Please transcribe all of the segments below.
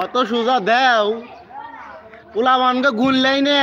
অত সোজা দেও পোলা মানকে গুনলেই নে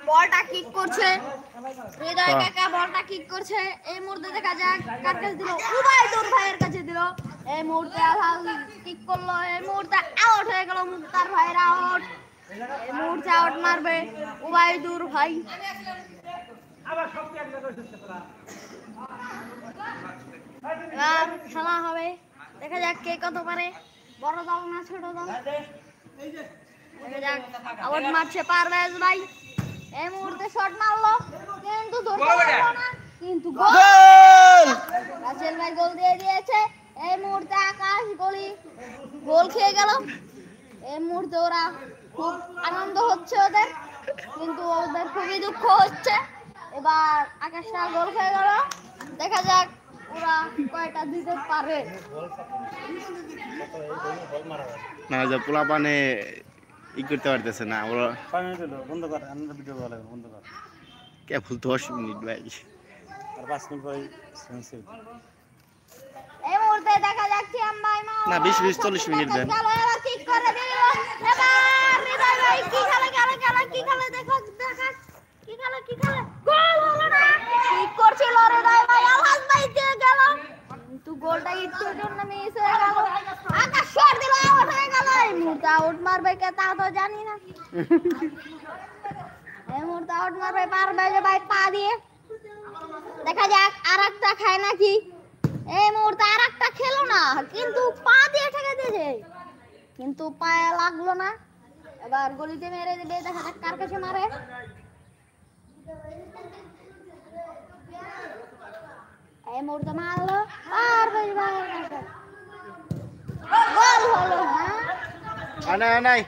বলটা কিক করছে হৃদয় কাকা বলটা কিক করছে এই মুহূর্তে দেখা যাক কার কাছে দিল উবাইদুর ভাইয়ের কাছে দিল এই মুহূর্তে আলহাল কিক করলো এই মুহূর্তে আউট হয়ে গেল মুক্তার ভাইয়ের আউট এই মুহূর্তে আউট মারবে উবাইদুর ভাই এবার খেলা হবে দেখা যাক কে কত পারে বড় দল না ছোট দল দেখা যাক আউট মারছে পারভেজ ভাই এই মুহূর্তে শট মারলো কিন্তু ধরতে পারলো না কিন্তু গোল রাসেল ভাই গোল দিয়ে দিয়েছে এই মুহূর্তে আকাশ গোল খেয়ে গেল এই মুহূর্তে ওরা খুব আনন্দ হচ্ছে ওদের কিন্তু ওদের খুবই দুঃখ হচ্ছে এবার আকাশটা গোল খেয়ে গেল দেখা যাক ওরা কয়টা দিতে পারে না যে পোলা পানে ই করতে পারতেছে না ওরা বন্ধ কর আমরা ভিডিও করা লাগবে বন্ধ কর কে ফুল 10 মিনিট ভাই আর 5 মিনিট পরে সেন্সিভ এই মুহূর্তে দেখা যাচ্ছে আম্বাই মা না 20 40 মিনিট দেন এবার ঠিক করে দিল এবার হৃদয় ভাই কি খেলে দেখো কি খেলে গোল হলো না ঠিক করছিল হৃদয় ভাই আওয়াজ ভাই দিয়ে গেল কিন্তু গোলটা একটু জন্য মিস হয়ে গেল আকাশ শট দিল আউট হয়ে গেল এই মুহূর্তে আউট মারবে কে তা তো জানি না এই মুহূর্তে আউট মারবে পারবে ভাই পা দিয়ে দেখা যাক আরেকটা খায় নাকি এই মুহূর্তে আরেকটা খেলো না কিন্তু পা দিয়ে ঠেকে দিয়েছে কিন্তু পায়ে লাগলো না এবার গলিতে মেরে দিবে দেখা যাক কার কাছে মারে এই মুহূর্তে মারলো আর ভাই গোল হলো হ্যাঁ নাই